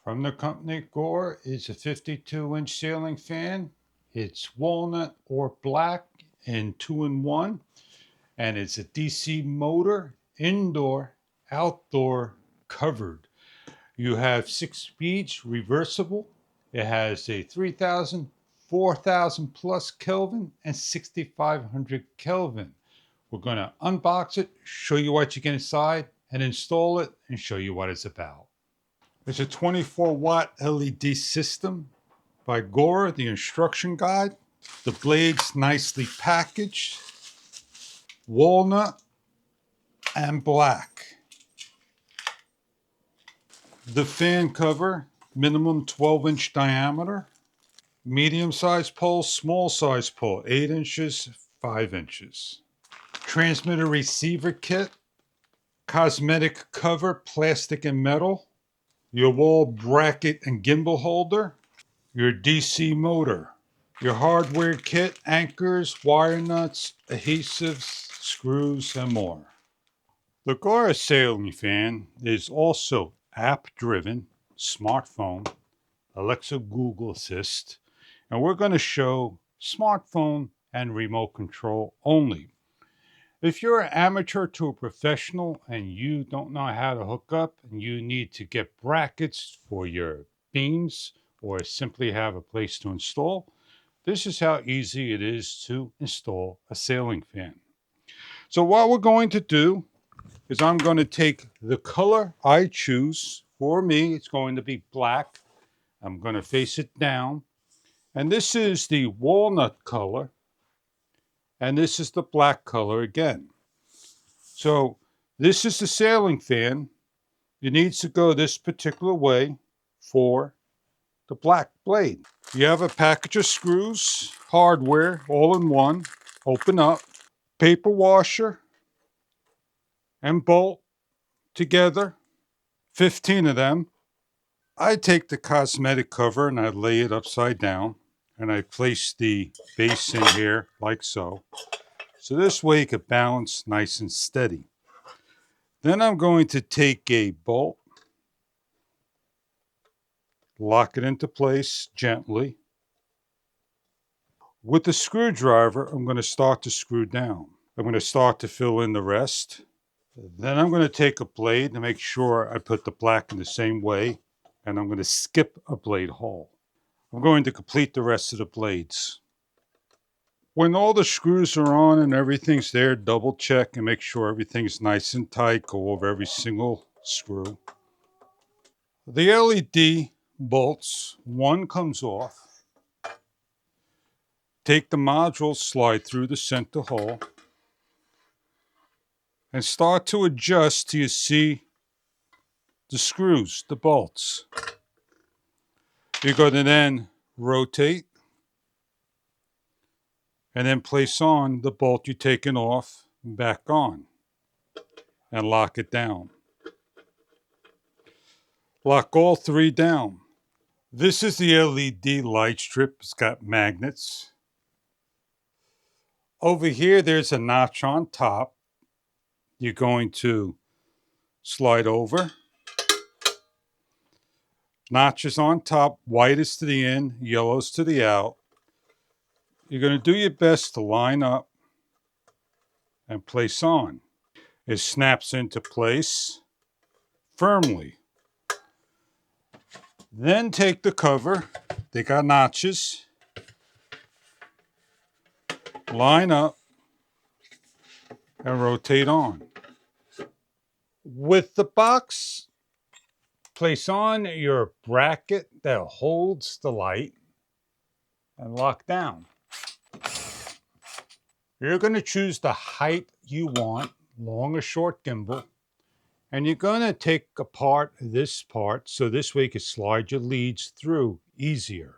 From the company GHORA is a 52-inch ceiling fan. It's walnut or black in 2-in-1, and it's a DC motor, indoor, outdoor, covered. You have 6 speeds, reversible. It has a 3000, 4000 plus Kelvin, and 6500 Kelvin. We're going to unbox it, show you what you get inside, and install it and show you what it's about. It's a 24-watt LED system by GHORA, the instruction guide. The blades nicely packaged, walnut and black. The fan cover, minimum 12-inch diameter. Medium size pole, small size pole, 8 inches, 5 inches. Transmitter receiver kit, cosmetic cover, plastic and metal. Your wall bracket and gimbal holder. Your DC motor. Your hardware kit, anchors, wire nuts, adhesives, screws, and more. The GHORA ceiling fan is also app-driven, smartphone, Alexa, Google Assist, and we're going to show smartphone and remote control only. If you're an amateur to a professional and you don't know how to hook up and you need to get brackets for your beams or simply have a place to install, this is how easy it is to install a ceiling fan. So what we're going to do is I'm going to take the color I choose. For me, it's going to be black. I'm going to face it down. And this is the walnut color. And this is the black color again. So this is the ceiling fan. It needs to go this particular way for the black blade. You have a package of screws, hardware, all in one. Open up, paper washer, and bolt together, 15 of them. I take the cosmetic cover and I lay it upside down, and I place the base in here like so. So this way it can balance nice and steady. Then I'm going to take a bolt, lock it into place gently. With the screwdriver, I'm going to start to screw down. I'm going to start to fill in the rest. Then I'm going to take a blade to make sure I put the black in the same way, and I'm going to skip a blade hole. I'm going to complete the rest of the blades. When all the screws are on and everything's there, double check and make sure everything's nice and tight. Go over every single screw. The LED bolts, one comes off. Take the module, slide through the center hole, and start to adjust till you see the screws, the bolts. You're going to then rotate and then place on the bolt you've taken off and back on and lock it down. Lock all three down. This is the LED light strip. It's got magnets. Over here, there's a notch on top. You're going to slide over. Notches on top, white is to the in, yellows to the out. You're going to do your best to line up and place on. It snaps into place firmly. Then take the cover, they got notches, line up, and rotate on. With the box, place on your bracket that holds the light and lock down. You're going to choose the height you want, long or short gimbal, and you're going to take apart this part so this way you can slide your leads through easier.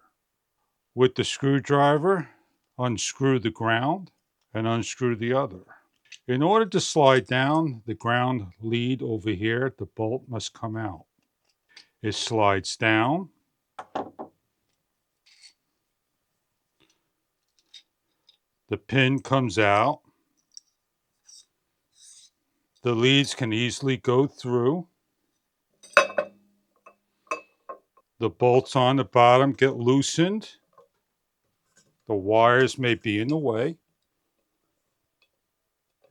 With the screwdriver, unscrew the ground and unscrew the other. In order to slide down the ground lead over here, the bolt must come out. It slides down. The pin comes out. The leads can easily go through. The bolts on the bottom get loosened. The wires may be in the way.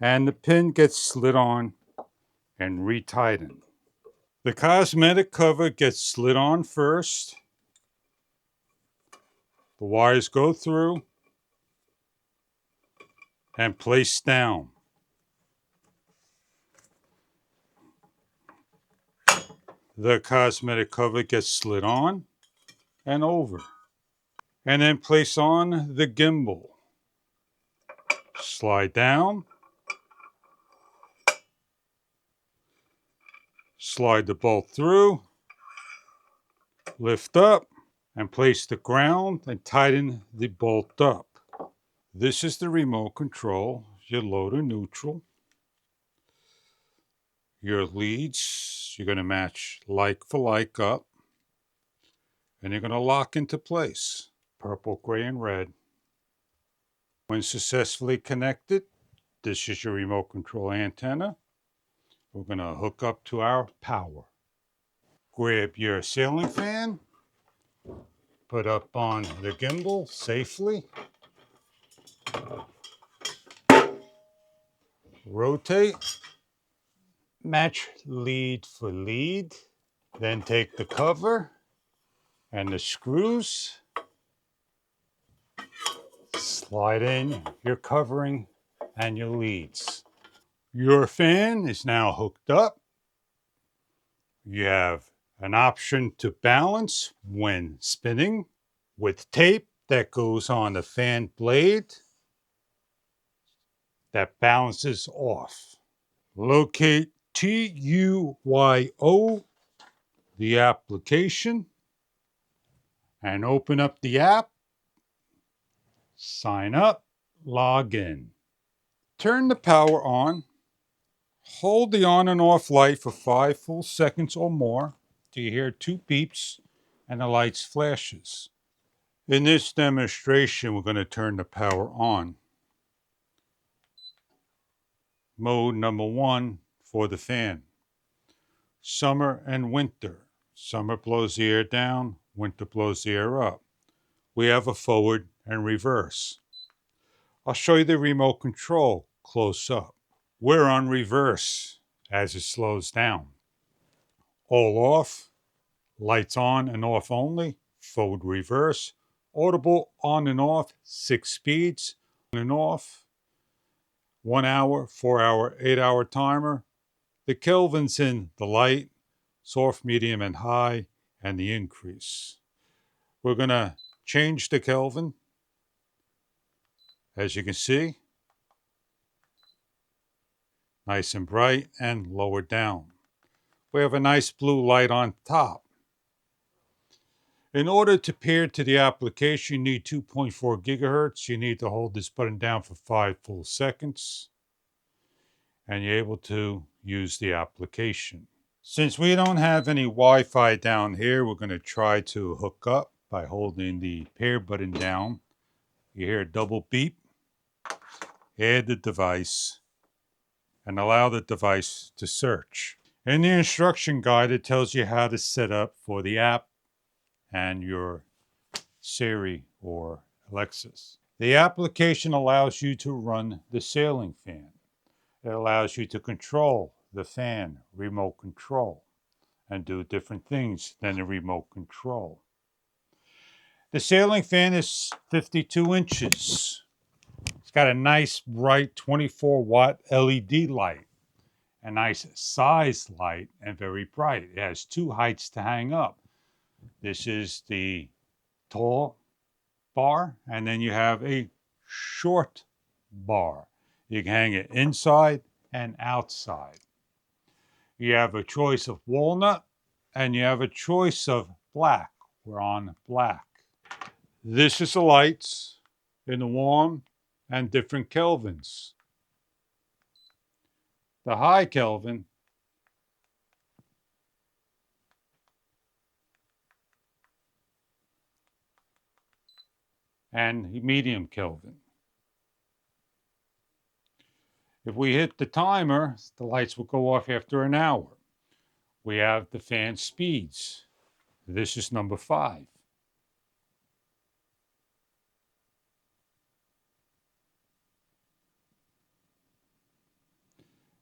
And the pin gets slid on and retightened. The cosmetic cover gets slid on first. The wires go through and placed down. The cosmetic cover gets slid on and over. And then place on the gimbal. Slide down. Slide the bolt through. Lift up and place the ground and tighten the bolt up. This is the remote control. Your loader neutral. Your leads, you're going to match like for like up. And you're going to lock into place. Purple, gray, and red. When successfully connected, this is your remote control antenna. We're going to hook up to our power. Grab your ceiling fan. Put up on the gimbal safely. Rotate. Match lead for lead. Then take the cover and the screws. Slide in your covering and your leads. Your fan is now hooked up. You have an option to balance when spinning with tape that goes on the fan blade that balances off. Locate TUYO, the application, and open up the app. Sign up, log in. Turn the power on. Hold the on and off light for 5 full seconds or more till you hear 2 beeps and the lights flashes. In this demonstration, we're going to turn the power on. Mode number 1 for the fan. Summer and winter. Summer blows the air down, winter blows the air up. We have a forward and reverse. I'll show you the remote control close up. We're on reverse as it slows down. All off, lights on and off only, forward reverse, audible on and off, 6 speeds, on and off, 1 hour, 4 hour, 8 hour timer. The Kelvin's in the light, soft, medium, and high, and the increase. We're going to change the Kelvin, as you can see, nice and bright, and lower down. We have a nice blue light on top. In order to pair to the application, you need 2.4 gigahertz. You need to hold this button down for 5 full seconds, and you're able to use the application. Since we don't have any Wi-Fi down here, we're going to try to hook up by holding the pair button down. You hear a double beep. Add the device and allow the device to search. In the instruction guide, it tells you how to set up for the app and your Siri or Alexis. The application allows you to run the ceiling fan. It allows you to control the fan, remote control, and do different things than the remote control. The ceiling fan is 52 inches. It's got a nice bright 24-watt LED light, a nice size light, and very bright. It has 2 heights to hang up. This is the tall bar, and then you have a short bar. You can hang it inside and outside. You have a choice of walnut, and you have a choice of black. We're on black. This is the lights in the warm and different Kelvins. The high Kelvin and medium Kelvin. If we hit the timer, the lights will go off after an hour. We have the fan speeds. This is number 5.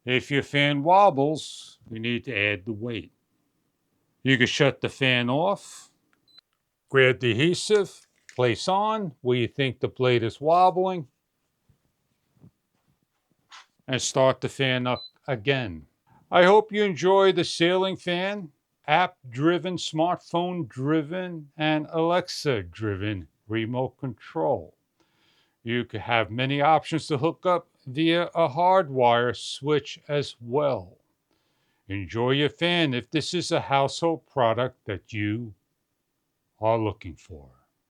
If your fan wobbles, you need to add the weight. You can shut the fan off, grab the adhesive, place on where you think the blade is wobbling, and start the fan up again. I hope you enjoy the ceiling fan, app-driven, smartphone-driven, and Alexa-driven remote control. You can have many options to hook up via a hardwire switch as well. Enjoy your fan if this is a household product that you are looking for.